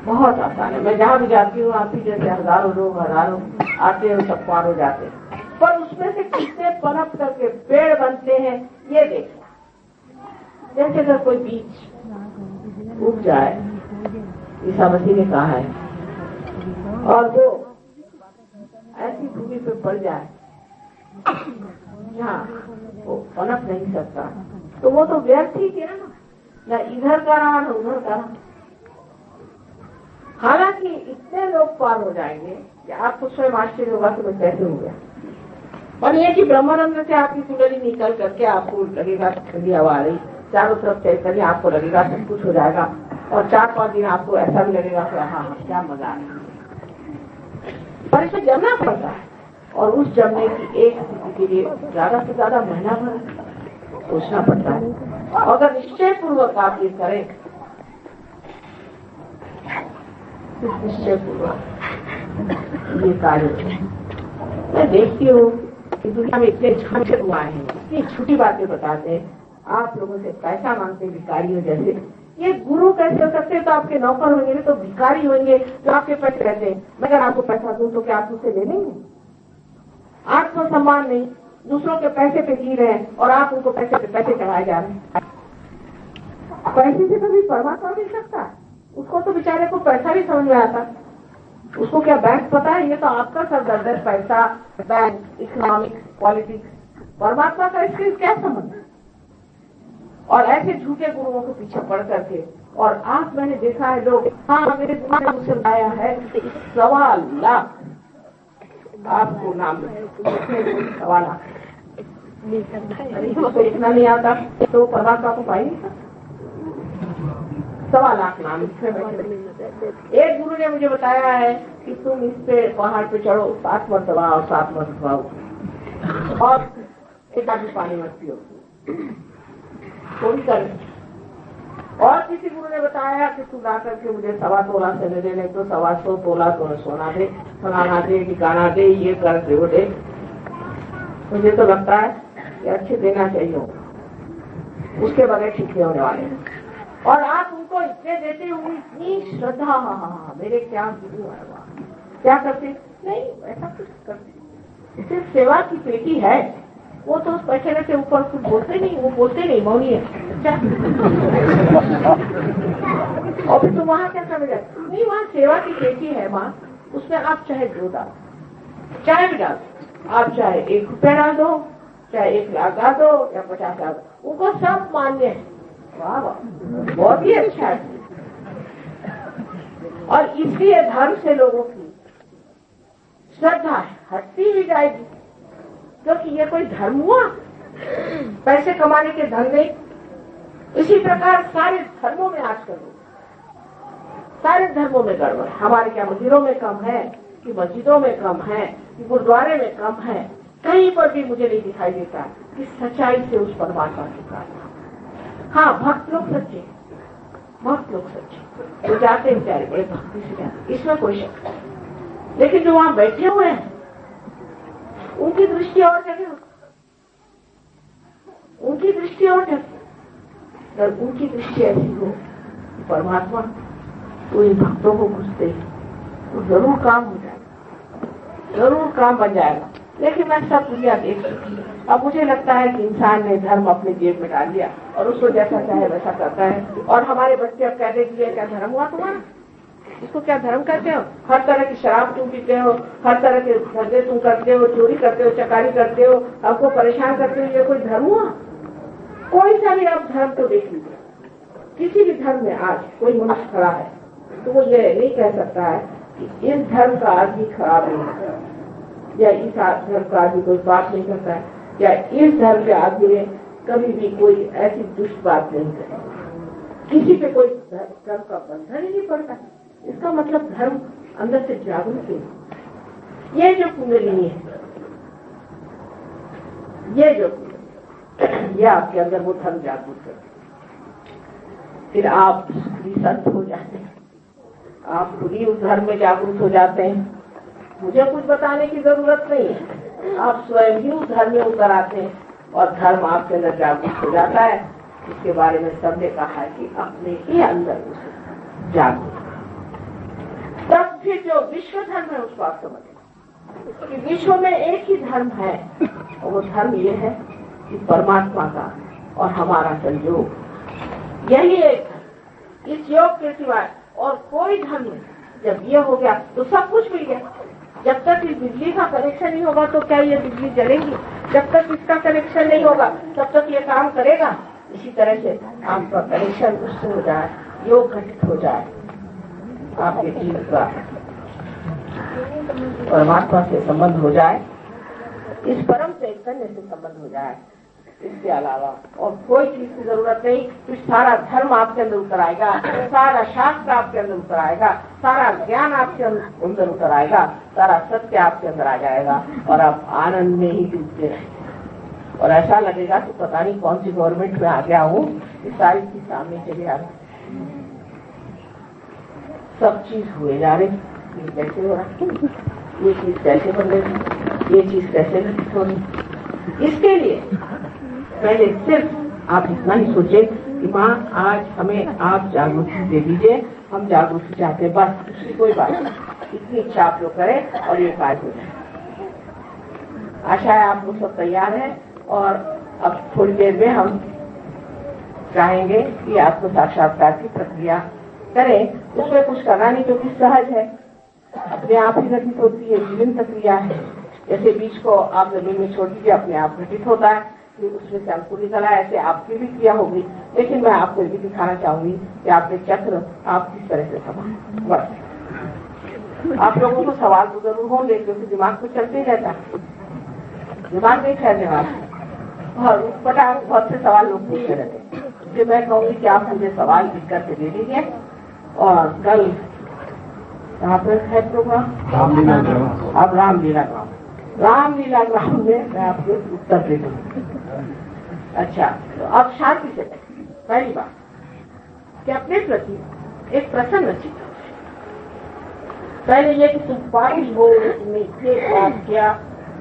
बहुत आसान है। मैं जहाँ भी जाती हूँ आपकी जैसे हजारों लोग आते हैं, सब पार हो जाते हैं, पर उसमें से कितने पनप करके पेड़ बनते हैं ये देखना। जैसे अगर कोई बीज उग जाए, ईसा मसीह ने कहा है, और वो ऐसी भूमि पे पड़ जाए जहाँ वो पनप नहीं सकता, तो वो तो व्यर्थ ही किया ना इधर का रहा ना उधर का रहा। हालांकि इतने लोग पार हो जाएंगे कि आपको स्वयं आश्चर्य होगा कि मैं कैसे हो गया। और ये कि ब्रह्मानंद से आपकी कुंडली निकल करके आपको लगेगा ठंडी हवा आ रही, चारों तरफ चलकर आपको लगेगा सब कुछ हो जाएगा, और 4-5 दिन आपको ऐसा भी लगेगा कि हाँ क्या मजा आ रहा है। पर इसे जमना पड़ता है, और उस जमने की एक स्थिति के लिए ज्यादा से ज्यादा महीना भर सोचना पड़ता है। अगर निश्चय पूर्वक आप ये करें, निश्चय पूर्वक ये कार्य, मैं देखती हूँ कि दुनिया में इतने झांझे हुआ है, इतनी छोटी बातें बताते हैं, आप लोगों से पैसा मांगते भिखारियों जैसे। ये गुरु कैसे हो सकते हैं? तो आपके नौकर होंगे, तो भिखारी होंगे जो आपके पैसे रहते हैं। मैं अगर आपको पैसा दूं तो क्या आप उससे ले लेंगे? आत्मसम्मान नहीं, दूसरों के पैसे पे जी रहे हैं और आप उनको पैसे पे पैसे चढ़ाए जा रहे हैं। पैसे से कभी परमात्मा मिल सकता? उसको तो बेचारे को पैसा भी समझ में आता, उसको क्या बैंक पता है? ये तो आपका सब दर्द है, पैसा, बैंक, इकोनॉमिक्स, पॉलिटिक्स। परमात्मा का इसके क्या संबंध? और ऐसे झूठे गुरुओं के पीछे पड़ करके, और आप मैंने देखा है लोग, हाँ मेरे दिमाग में मुझसे आया है 1.25 लाख आपको नाम 1.25 लाख इतना नहीं आता तो परमात्मा को पाई नहीं सकता। 1.25 लाख नाम एक गुरु ने मुझे बताया है कि तुम इस पे पहाड़ पे चढ़ो, 7 मरतबा और 7 मरतबा और एक आदमी पानी मत पियो, थोड़ी कर। और किसी गुरु ने बताया कि तू ला करके मुझे 1.25 तोला से दे देने, तो 125 तोला तो सोना दे, फलाना दे, ठिकाना दे, ये कर दे वो दे। मुझे तो लगता है कि अच्छे देना चाहिए, उसके बगैर ठीक नहीं होने वाले। और आप उनको इतने देते हुए इतनी श्रद्धा, मेरे क्या गुरु है, क्या करते नहीं, ऐसा कुछ करते, सिर्फ सेवा की पेटी है। वो तो उस पैसे के ऊपर कुछ बोलते नहीं, वो बोलते नहीं, मौनी है। और फिर तुम वहाँ क्या समझ आए? नहीं, वहाँ सेवा की पेटी है माँ, उसमें आप चाहे जो डालो, चाहे भी डालो, आप चाहे 1 रुपया डाल दो, चाहे 1 लाख डाल दो या 50 लाख, उनको सब मान्य है। वाह वाह, बहुत ही अच्छा है। और इसलिए धर्म से लोगों की श्रद्धा हटती भी जाएगी, क्योंकि ये कोई धर्म हुआ? पैसे कमाने के धन नहीं। इसी प्रकार सारे धर्मों में आजकल, सारे धर्मों में गड़बड़ है। हमारे क्या मंदिरों में कम है कि मस्जिदों में कम है कि गुरुद्वारे में कम है? कहीं पर भी मुझे नहीं दिखाई देता कि सच्चाई से उस परमात्मा की प्रार्थना। हाँ, भक्त लोग सच्चे, भक्त लोग सच्चे तो जाते हैं बेचारे, बड़े भक्ति से जाते, इसमें कोई शक नहीं। लेकिन जो वहां बैठे हुए हैं उनकी दृष्टि और जगह, उनकी दृष्टि और जगह। अगर उनकी दृष्टि ऐसी हो परमात्मा तो इन भक्तों को घुसते तो जरूर काम हो जाएगा, जरूर काम बन जाएगा। लेकिन मैं सब दुनिया देख चुकी हूँ। अब मुझे लगता है कि इंसान ने धर्म अपने जेब में डाल दिया और उसको जैसा चाहे वैसा करता है। और हमारे बच्चे अब कहते हैं क्या धर्म हुआ तुम्हारा? इसको क्या धर्म करते हो? हर तरह की शराब तुम पीते हो, हर तरह के धंधे तुम करते हो, चोरी करते हो, चकारी करते हो, आपको परेशान करते हो, ये कोई धर्म हुआ? कोई सा भी आप धर्म को देख लीजिए, किसी भी धर्म में आज कोई मनुष्य खड़ा है तो वो ये नहीं कह सकता है कि इस धर्म का आदमी खराब नहीं है, या इस धर्म का आदमी कोई बात नहीं करता है, या इस धर्म के आदमी ने कभी भी कोई ऐसी दुष्ट बात नहीं करी। किसी पे कोई धर्म का बंधन ही नहीं पड़ता। इसका मतलब धर्म अंदर से जागरूक है। ये जो कुंडलिनी है, ये जो ये आपके अंदर वो धर्म जागरूक है, फिर आप भी संत हो जाते हैं, आप खुद ही उस धर्म में जागरूक हो जाते हैं। मुझे कुछ बताने की जरूरत नहीं है, आप स्वयं ही उस धर्म में उतर आते हैं और धर्म आपके अंदर जागरूक हो जाता है। इसके बारे में सबने कहा है कि अपने ही अंदर उसे जागरूक। फिर जो विश्व धर्म है उसको आप समझें कि विश्व में एक ही धर्म है, और वो धर्म ये है कि परमात्मा का और हमारा संयोग, यही एक धर्म। इस योग के सिवाय और कोई धर्म नहीं। जब ये हो गया तो सब कुछ मिल गया। जब तक इस बिजली का कनेक्शन नहीं होगा तो क्या ये बिजली जलेगी? जब तक इसका कनेक्शन नहीं होगा तब तक ये काम करेगा। इसी तरह से आपका कनेक्शन उससे हो जाए, योग घटित हो जाए, आपके जीवन का परमात्मा से संबंध हो जाए, इस परम चैतन्य से संबंध हो जाए। इसके अलावा और कोई चीज की जरूरत नहीं। तो सारा धर्म आपके अंदर उतर आएगा, सारा शास्त्र आपके अंदर उतर आएगा, सारा ज्ञान आपके अंदर उतर आएगा, सारा सत्य आपके अंदर आ जाएगा और आप आनंद में ही डूबते रहेंगे। और ऐसा लगेगा कि पता नहीं कौन सी गवर्नमेंट में आ गया हूँ, इस सारी चीज सामने चले आ रही, सब चीज हुए जा रही। ये कैसे हो रहा, ये चीज कैसे बन रही, ये चीज कैसे घटित हो रही। इसके लिए पहले सिर्फ आप इतना ही सोचे कि माँ आज हमें आप जागृति दे दीजिए, हम जागृति चाहते हैं, बस दूसरी कोई बात नहीं। इतनी इच्छा आप लोग करें और ये कार्य हो जाए। आशा है आप लोग सब तैयार हैं और अब थोड़ी देर में हम चाहेंगे कि आत्म साक्षात्कार की प्रक्रिया करें। उसमें कुछ करना नहीं क्योंकि सहज है, अपने आप ही घटित होती है, जीवन प्रक्रिया है। जैसे बीज को आप जमीन में छोड़ दीजिए, अपने आप घटित होता है, उसमें से अंकुर निकला, ऐसे आपकी भी क्रिया होगी। लेकिन मैं आपको भी दिखाना चाहूंगी कि आपके चक्र आप किस तरह से संभालें। बस आप लोगों को सवाल तो जरूर होंगे क्योंकि दिमाग तो चलते ही रहता है, दिमाग नहीं ठहरने वाला और फटाफट बहुत से सवाल लोग पूछते रहते हैं। इसलिए मैं कहूँगी कि आप मुझे सवाल लिख करके दे दीजिए और कल यहाँ पर है प्रोग्राम अब रामलीला ग्राम में मैं आपको उत्तर दे दूंगी। अच्छा, तो अब शांति से पहली बात कि अपने प्रति एक प्रसन्न चित्त। पहले ये कि तुम पागल हो, तुमने ये बात किया,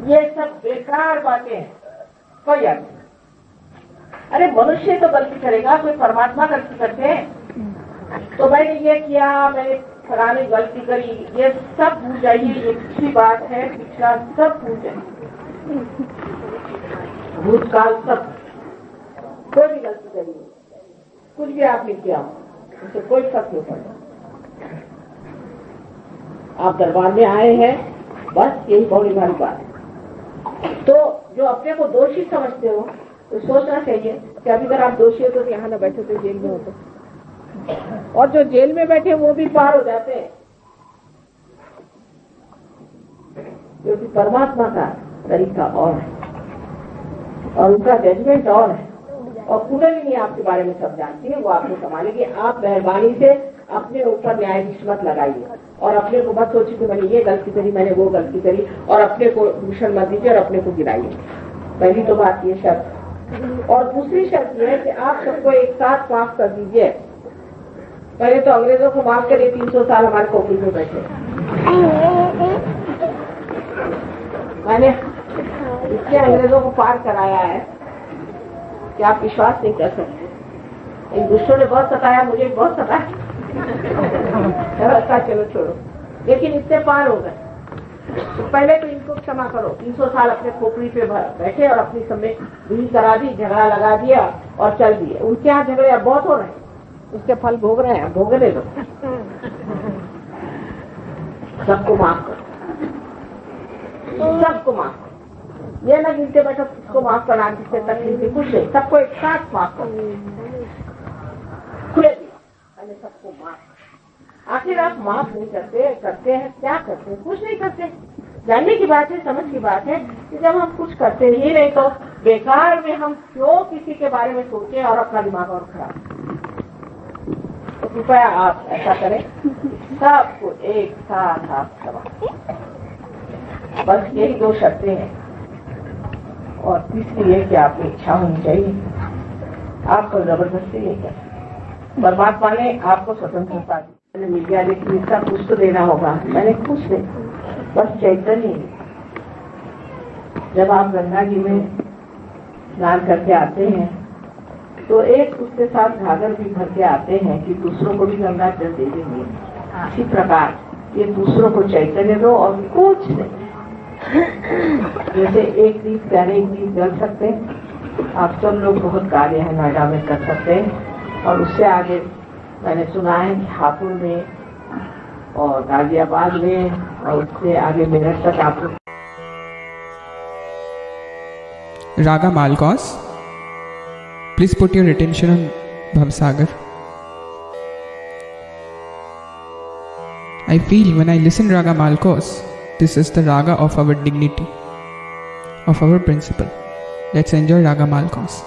ये सब बेकार बातें हैं, कोई अर्थ नहीं। अरे मनुष्य तो गलती करेगा, कोई परमात्मा गलती करते हैं। तो मैंने ये किया, मैंने फलाने गलती करी, ये सब भूल जाइए। ये पिछली बात है, पिछला सब भूल जाइए, भूतकाल सब, कोई भी गलती करी, कुछ भी आपने किया, उससे कोई फर्क नहीं पड़ता। आप दरबार में आए हैं, बस यही बहुत बड़ी बात है। तो जो अपने को दोषी समझते हो तो सोचना चाहिए कि अभी अगर आप दोषी हो तो यहाँ न बैठे तो जेल में होते, और जो जेल में बैठे वो भी पार हो जाते हैं, क्योंकि परमात्मा का तरीका और है और उनका जजमेंट और है। और कुंडलिनी आपके बारे में सब जानती है, वो आपको संभालेगी। आप मेहरबानी से अपने ऊपर न्यायाधीश मत लगाइए और अपने को मत सोचिए कि मैंने ये गलती करी, मैंने वो गलती करी, और अपने को दूषण मत दीजिए और अपने को गिराइए। पहली तो बात ये शर्त। और दूसरी शर्त ये है कि आप सबको एक साथ माफ कर दीजिए। पहले तो अंग्रेजों को माफ करिए, 300 साल हमारे खोपड़ी में बैठे। मैंने इसलिए अंग्रेजों को पार कराया है कि आप विश्वास नहीं कर सकते। इन दुष्टों ने बहुत सताया, मुझे बहुत सताया। चलो छोड़ो, लेकिन इससे पार हो गए। तो पहले तो इनको क्षमा करो। 300 साल अपने खोपड़ी पे बैठे और अपनी समय दूरी करा दी, झगड़ा लगा दिया और चल दिए। उनके यहाँ झगड़े अब बहुत हो रहे हैं, उसके फल भोग रहे हैं, भोगने दो। सबको माफ करो, सबको माफ करो। ये ना गिनते बैठो किसको माफ करना, जिससे तकलीफ कुछ नहीं, सबको एक साथ माफ करो, खुले दिया, पहले सबको माफ। आखिर आप माफ नहीं करते, करते हैं क्या करते हैं? कुछ नहीं करते। जानने की बात है, समझ की बात है कि जब हम कुछ करते ही नहीं तो बेकार में हम क्यों किसी के बारे में सोचे और अपना दिमाग और खराब। तो कृपया आप ऐसा करें, सबको एक साथ आप सवाल, बस यही 2 शर्तें हैं। और तीसरी है कि आपकी इच्छा होनी चाहिए, आपको जबरदस्ती नहीं कर। परमात्मा ने आपको स्वतंत्रता दी, मैंने मिल गया, लेकिन इसका कुछ तो देना होगा। मैंने कुछ नहीं, बस चैतन्य। जब आप गंगा जी में स्नान करके आते हैं तो एक उसके साथ घाघर भी भर के आते हैं कि दूसरों को भी गंगा जल दे देंगे। इसी प्रकार ये दूसरों को चैतन्य दो और कुछ नहीं। जैसे एक गीत गाने, एक गीत गा सकते हैं, आप सब लोग बहुत कार्य है नोएडा में कर सकते हैं। और उससे आगे मैंने सुना है कि हापुड़ में और गाजियाबाद में और उससे आगे मेरठ तक आप लोग Raga Malkos, please put your attention on Bhavsagar. I feel when I listen Raga Malkos, this is the Raga of our dignity, of our principle. Let's enjoy Raga Malkos.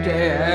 Yeah.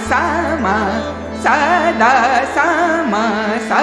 sa ma sa da sa ma sa